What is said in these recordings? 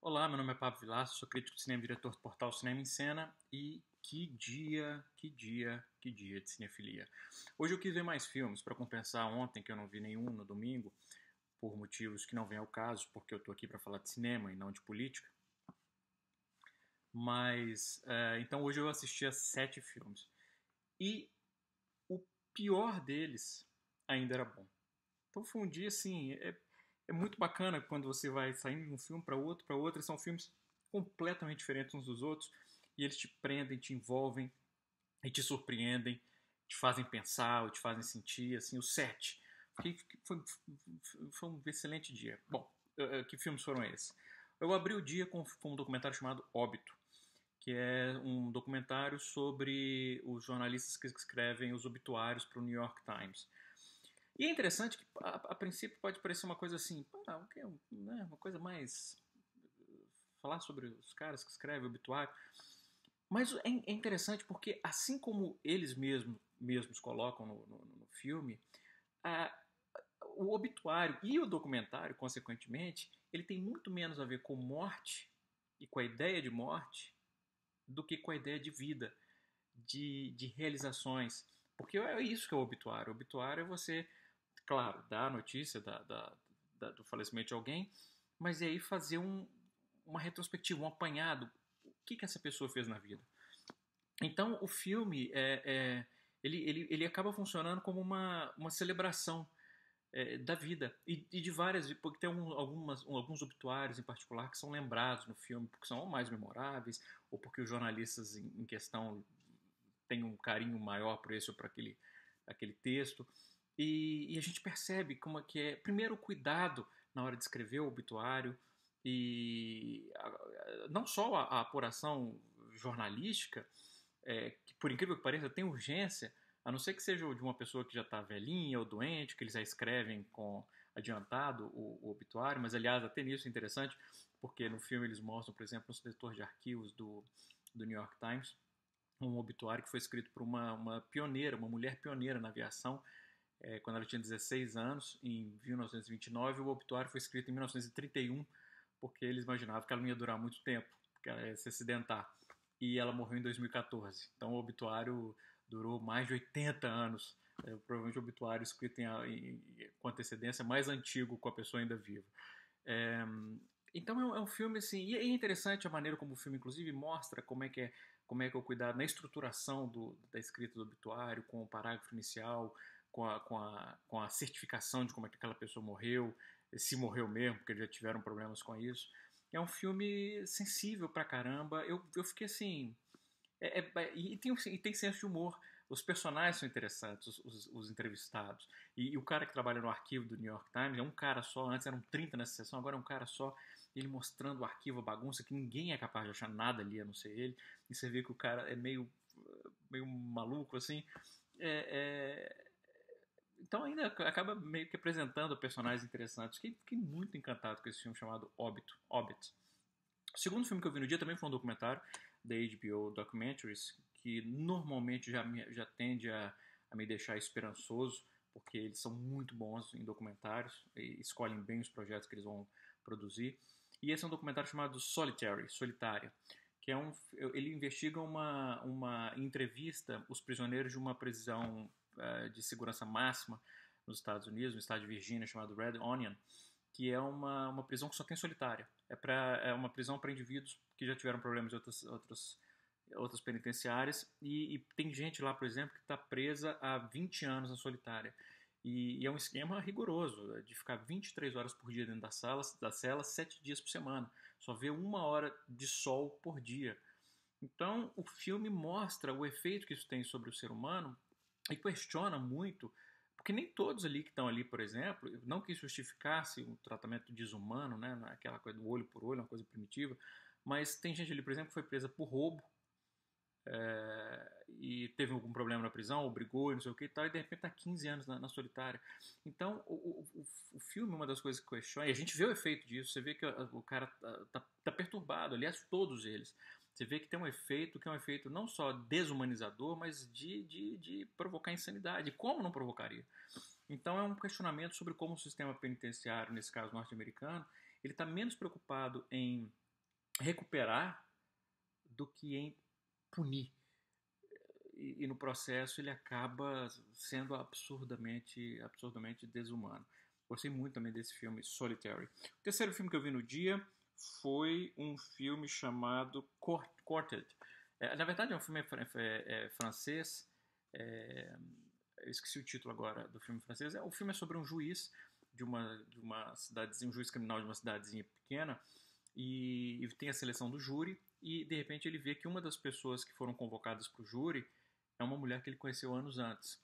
Olá, meu nome é Pablo Vilaça, sou crítico de cinema e diretor do portal Cinema em Cena e que dia de cinefilia. Hoje eu quis ver mais filmes para compensar ontem que eu não vi nenhum no domingo, por motivos que não vêm ao caso, porque eu estou aqui para falar de cinema e não de política. Então hoje eu assisti a 7 filmes e o pior deles ainda era bom. Então foi um dia assim, é muito bacana quando você vai saindo de um filme para outro, e são filmes completamente diferentes uns dos outros, e eles te prendem, te envolvem, e te surpreendem, te fazem pensar, ou te fazem sentir, assim, o set. Foi um excelente dia. Bom, que filmes foram esses? Eu abri o dia com um documentário chamado Óbito, que é um documentário sobre os jornalistas que escrevem os obituários para o New York Times. E é interessante que, a princípio, pode parecer uma coisa assim, uma coisa mais. Falar sobre os caras que escrevem obituário. Mas é interessante porque, assim como eles mesmos colocam no filme, a, o obituário e o documentário, consequentemente, ele tem muito menos a ver com morte e com a ideia de morte do que com a ideia de vida, de realizações. Porque é isso que é o obituário. O obituário é você, claro, dar a notícia do falecimento de alguém, mas é aí fazer uma retrospectiva, um apanhado. O que essa pessoa fez na vida? Então, o filme ele acaba funcionando como uma celebração da vida e de várias, porque tem alguns obituários em particular que são lembrados no filme porque são ou mais memoráveis ou porque os jornalistas em questão têm um carinho maior por esse ou por aquele texto. E a gente percebe como é que é, primeiro, o cuidado na hora de escrever o obituário e não só a apuração jornalística, que por incrível que pareça tem urgência, a não ser que seja de uma pessoa que já está velhinha ou doente, que eles já escrevem com adiantado o obituário, mas aliás até nisso é interessante, porque no filme eles mostram, por exemplo, no setor de arquivos do New York Times, um obituário que foi escrito por uma pioneira, uma mulher pioneira na aviação, quando ela tinha 16 anos, em 1929, o obituário foi escrito em 1931, porque eles imaginavam que ela não ia durar muito tempo, porque ela ia se acidentar. E ela morreu em 2014. Então o obituário durou mais de 80 anos. Provavelmente o obituário escrito com antecedência mais antigo com a pessoa ainda viva. É, então é um filme assim, e é interessante a maneira como o filme inclusive mostra como é que é o cuidado na estruturação da escrita do obituário, com o parágrafo inicial, com a certificação de como é que aquela pessoa morreu, se morreu mesmo, porque já tiveram problemas com isso. É um filme sensível pra caramba. Eu fiquei assim. E tem senso de humor. Os personagens são interessantes, os entrevistados. E o cara que trabalha no arquivo do New York Times é um cara só. Antes eram 30 nessa sessão, agora é um cara só. Ele mostrando o arquivo, a bagunça, que ninguém é capaz de achar nada ali a não ser ele. E você vê que o cara é meio maluco, assim. É, é, então ainda acaba meio que apresentando personagens interessantes. Fiquei muito encantado com esse filme chamado Hobbit. O segundo filme que eu vi no dia também foi um documentário da HBO Documentaries, que normalmente já tende a me deixar esperançoso, porque eles são muito bons em documentários e escolhem bem os projetos que eles vão produzir. E esse é um documentário chamado Solitary, Solitária, que ele investiga uma entrevista os prisioneiros de uma prisão de segurança máxima nos Estados Unidos, no estado de Virgínia, chamado Red Onion, que é uma prisão que só tem solitária. É uma prisão para indivíduos que já tiveram problemas de outras penitenciárias e tem gente lá, por exemplo, que está presa há 20 anos na solitária. E é um esquema rigoroso, de ficar 23 horas por dia dentro da cela, 7 dias por semana. Só vê 1 hora de sol por dia. Então, o filme mostra o efeito que isso tem sobre o ser humano e questiona muito, porque nem todos ali que estão ali, por exemplo, não que isso justificasse um tratamento desumano, né, aquela coisa do olho por olho, uma coisa primitiva, mas tem gente ali, por exemplo, que foi presa por roubo, e teve algum problema na prisão, ou brigou, não sei o que e tal, e de repente está 15 anos na solitária. Então, o filme, uma das coisas que questiona, e a gente vê o efeito disso, você vê que o cara tá perturbado, aliás, todos eles. Você vê que tem um efeito que é um efeito não só desumanizador, mas de provocar insanidade. Como não provocaria? Então é um questionamento sobre como o sistema penitenciário, nesse caso norte-americano, ele está menos preocupado em recuperar do que em punir. E no processo ele acaba sendo absurdamente desumano. Gostei muito também desse filme Solitary. O terceiro filme que eu vi no dia foi um filme chamado Quartet. Na verdade é um filme francês. Eu esqueci o título agora do filme francês. O filme é sobre um juiz de uma cidadezinha, um juiz criminal de uma cidadezinha pequena, e tem a seleção do júri, e de repente ele vê que uma das pessoas que foram convocadas para o júri é uma mulher que ele conheceu anos antes.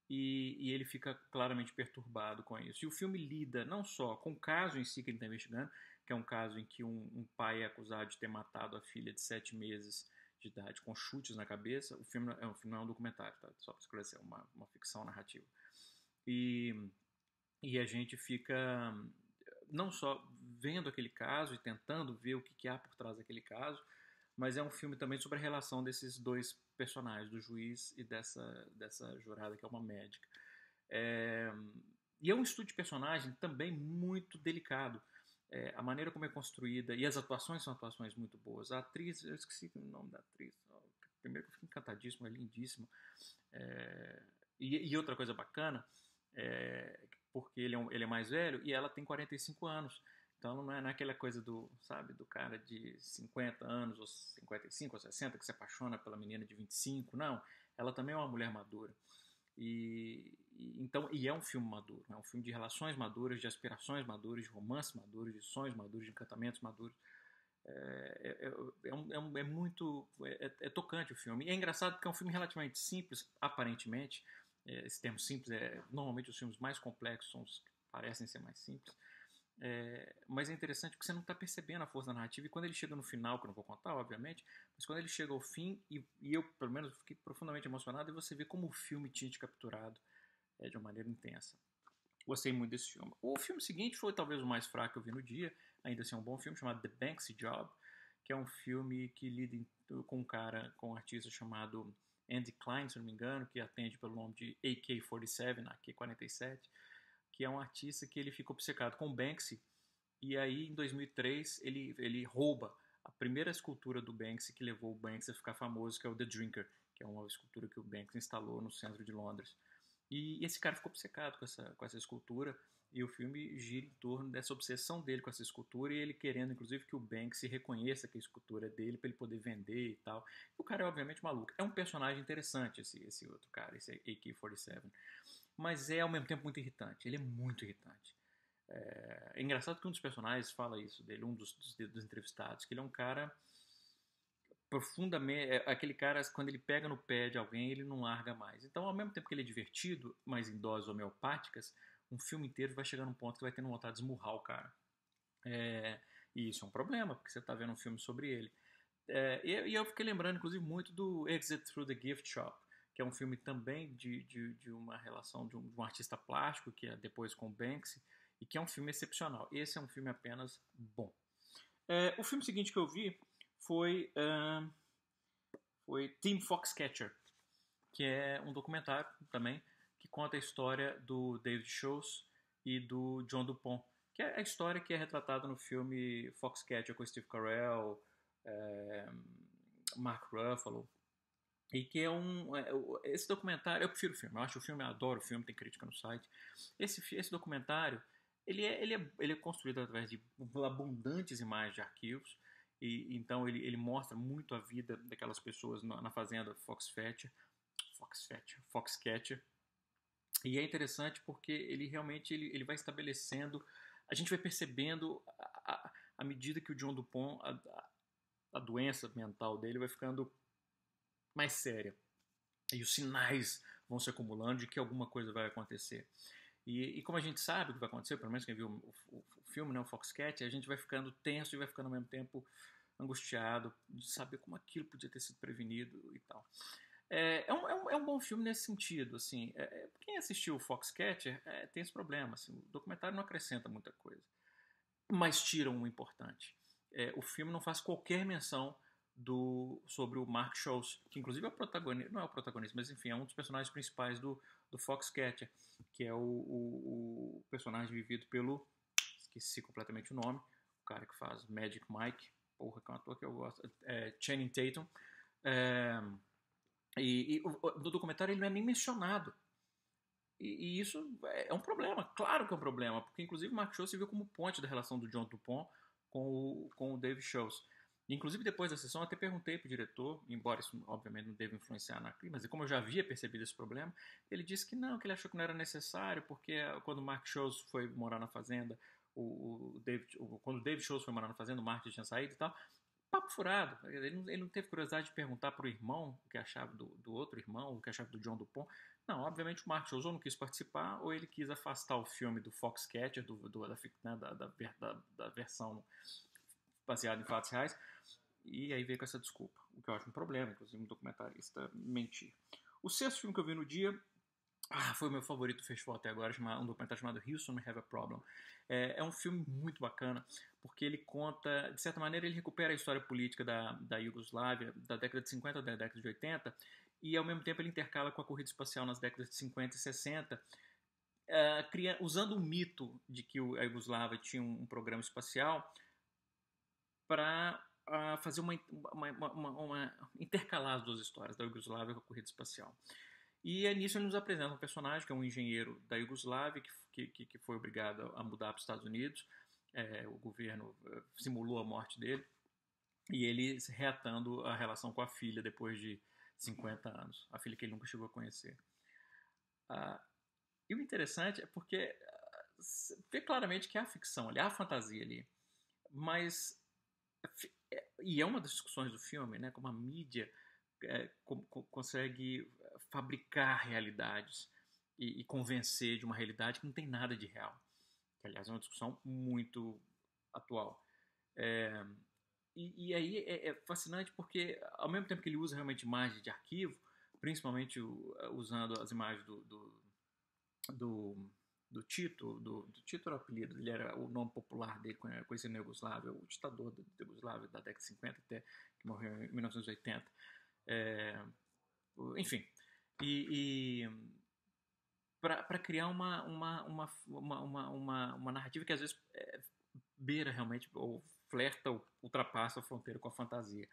E ele fica claramente perturbado com isso. E o filme lida não só com o caso em si que ele está investigando, que é um caso em que um pai é acusado de ter matado a filha de 7 meses de idade com chutes na cabeça. O filme não é um documentário, tá? Só para esclarecer, é uma ficção narrativa. E, e a gente fica não só vendo aquele caso e tentando ver o que há por trás daquele caso, mas é um filme também sobre a relação desses dois personagens, do juiz e dessa jurada que é uma médica. É, e é um estudo de personagem também muito delicado. A maneira como é construída, e as atuações são atuações muito boas. A atriz, eu esqueci o nome da atriz, primeiro que eu fico encantadíssimo, é lindíssimo. E outra coisa bacana, porque ele é mais velho e ela tem 45 anos. Então não é naquela coisa do cara de 50 anos, ou 55, ou 60, que se apaixona pela menina de 25, não. Ela também é uma mulher madura. Então, é um filme maduro, é um filme de relações maduras, de aspirações maduras, de romances maduros, de sonhos maduros, de encantamentos maduros. É muito tocante o filme. E é engraçado porque é um filme relativamente simples, aparentemente. Esse termo simples normalmente os filmes mais complexos são os que parecem ser mais simples. Mas é interessante porque você não está percebendo a força da narrativa, e quando ele chega no final, que eu não vou contar, obviamente, mas quando ele chega ao fim, e eu, pelo menos, fiquei profundamente emocionado, e você vê como o filme tinha te capturado de uma maneira intensa. Gostei muito desse filme. O filme seguinte foi talvez o mais fraco que eu vi no dia, ainda assim é um bom filme, chamado The Banksy Job, que é um filme que lida com um artista chamado Andy Klein, se não me engano, que atende pelo nome de AK-47, AK-47, que é um artista que ele fica obcecado com Banksy, e aí em 2003 ele rouba a primeira escultura do Banksy que levou o Banksy a ficar famoso, que é o The Drinker, que é uma escultura que o Banksy instalou no centro de Londres. E esse cara ficou obcecado com essa escultura, e o filme gira em torno dessa obsessão dele com essa escultura, e ele querendo, inclusive, que o Banksy reconheça que a escultura é dele para ele poder vender e tal. E o cara é obviamente maluco. É um personagem interessante esse outro cara, esse AK-47. Mas é ao mesmo tempo muito irritante. Ele é muito irritante. É engraçado que um dos personagens fala isso dele, um dos entrevistados, que ele é um cara profundamente. Aquele cara, quando ele pega no pé de alguém, ele não larga mais. Então, ao mesmo tempo que ele é divertido, mas em doses homeopáticas, um filme inteiro vai chegar num ponto que vai ter vontade de esmurrar o cara. E isso é um problema, porque você está vendo um filme sobre ele. E eu fiquei lembrando, inclusive, muito do Exit Through the Gift Shop, que é um filme também de uma relação de um artista plástico, que é depois com o Banksy, e que é um filme excepcional. Esse é um filme apenas bom. O filme seguinte que eu vi foi Team Foxcatcher, que é um documentário também, que conta a história do David Shows e do John Dupont, que é a história que é retratada no filme Foxcatcher com Steve Carell, Mark Ruffalo, e que esse documentário, eu prefiro o filme, eu acho o filme, eu adoro o filme, tem crítica no site. Esse documentário, ele é construído através de abundantes imagens de arquivos, e então ele mostra muito a vida daquelas pessoas na fazenda Foxcatcher, e é interessante porque ele realmente ele vai estabelecendo, a gente vai percebendo à medida que o John Dupont, a doença mental dele vai ficando mais séria. E os sinais vão se acumulando de que alguma coisa vai acontecer. E como a gente sabe o que vai acontecer, pelo menos quem viu o filme, né, o Foxcatcher, a gente vai ficando tenso e vai ficando ao mesmo tempo angustiado de saber como aquilo podia ter sido prevenido e tal. É um bom filme nesse sentido. Assim, quem assistiu o Foxcatcher tem esse problema. Assim, o documentário não acrescenta muita coisa, mas tira um importante. O filme não faz qualquer menção sobre o Mark Scholes, que inclusive é o protagonista, não é o protagonista, mas enfim, é um dos personagens principais do Foxcatcher, que é o personagem vivido pelo, esqueci completamente o nome, o cara que faz Magic Mike, porra, que é um ator que eu gosto, Channing Tatum. É, no documentário ele não é nem mencionado. E isso é um problema, claro que é um problema, porque inclusive o Mark Scholl se viu como ponte da relação do John Dupont com o Dave Schultz. Inclusive depois da sessão eu até perguntei pro diretor, embora isso obviamente não deva influenciar na crise, mas como eu já havia percebido esse problema, ele disse que não, que ele achou que não era necessário, porque quando o Mark Schultz foi morar na fazenda, quando o Dave Schultz foi morar na fazenda, o Mark tinha saído e tal, papo furado. Ele não teve curiosidade de perguntar pro irmão o que achava do outro irmão, o que achava do John Dupont. Não, obviamente o Mark Schultz ou não quis participar, ou ele quis afastar o filme do Foxcatcher, da versão baseada em fatos reais, e aí veio com essa desculpa, o que eu acho um problema, inclusive um documentarista mentir. O sexto filme que eu vi no dia foi o meu favorito do festival até agora, um documentário chamado Houston We Have a Problem. É um filme muito bacana, porque ele conta, de certa maneira, ele recupera a história política da Iugoslávia, da década de 50 da década de 80, e ao mesmo tempo ele intercala com a corrida espacial nas décadas de 50 e 60, usando o mito de que a Iugoslávia tinha um programa espacial para fazer intercalar as duas histórias, da Iugoslávia com a corrida espacial. E nisso ele nos apresenta um personagem que é um engenheiro da Iugoslávia que foi obrigado a mudar para os Estados Unidos. O governo simulou a morte dele e ele reatando a relação com a filha depois de 50 anos, a filha que ele nunca chegou a conhecer. E o interessante é porque vê claramente que há ficção ali, há fantasia ali, mas e é uma das discussões do filme, né, como a mídia consegue fabricar realidades e convencer de uma realidade que não tem nada de real, que aliás é uma discussão muito atual. E aí é fascinante porque ao mesmo tempo que ele usa realmente imagens de arquivo, principalmente usando as imagens do Tito. Do Tito era o apelido, ele era o nome popular dele, conhecido na Iugoslávia, o ditador da Iugoslávia da década de 50 até que morreu em 1980. Enfim, para criar uma narrativa que às vezes beira realmente, ou flerta, ultrapassa a fronteira com a fantasia.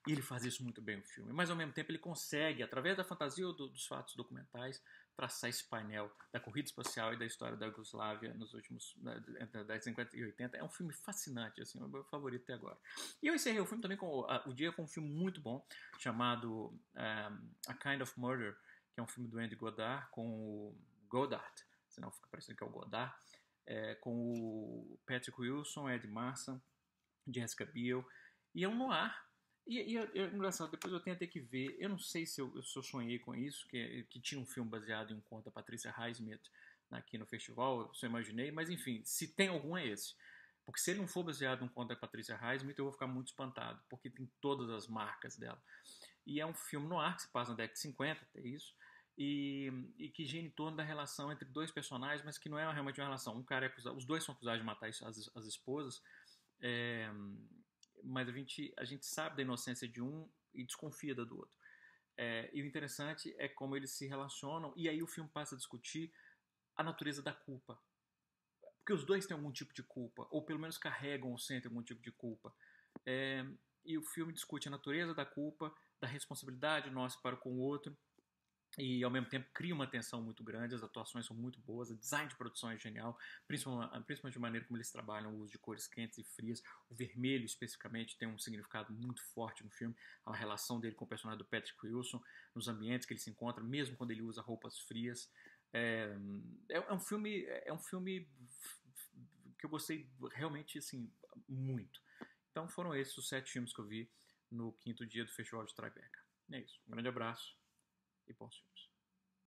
E ele faz isso muito bem no filme. Mas ao mesmo tempo ele consegue, através da fantasia ou dos fatos documentais, traçar esse painel da corrida espacial e da história da Iugoslávia nos últimos, entre 10, 50 e 80. É um filme fascinante, assim, é o meu favorito até agora. E eu encerrei o filme também o dia com um filme muito bom, chamado A Kind of Murder, que é um filme do Andy Goddard, com o Goddard, senão fica parecendo que é o Godard, com o Patrick Wilson, Ed Marsan, Jessica Biel, e é um noir. E é engraçado, depois eu tenho até que ver, eu não sei se eu sonhei com isso, que tinha um filme baseado em um conto da Patricia Highsmith aqui no festival, se eu imaginei, mas enfim, se tem algum é esse. Porque se ele não for baseado em um conto da Patricia Highsmith, eu vou ficar muito espantado, porque tem todas as marcas dela. E é um filme noir que se passa na década de 50, até isso, e que gira em torno da relação entre dois personagens, mas que não é realmente uma relação. Um cara os dois são acusados de matar as esposas, mas a gente sabe da inocência de um e desconfia da do outro. E o interessante é como eles se relacionam, e aí o filme passa a discutir a natureza da culpa. Porque os dois têm algum tipo de culpa, ou pelo menos carregam ou sentem algum tipo de culpa. E o filme discute a natureza da culpa, da responsabilidade nossa para com o outro, e ao mesmo tempo cria uma tensão muito grande, as atuações são muito boas, o design de produção é genial, principalmente de maneira como eles trabalham o uso de cores quentes e frias. O vermelho especificamente tem um significado muito forte no filme, a relação dele com o personagem do Patrick Wilson, nos ambientes que ele se encontra, mesmo quando ele usa roupas frias. É um filme que eu gostei realmente assim, muito. Então foram esses os 7 filmes que eu vi no 5º dia do Festival de Tribeca. É isso, um grande abraço e bons filmes.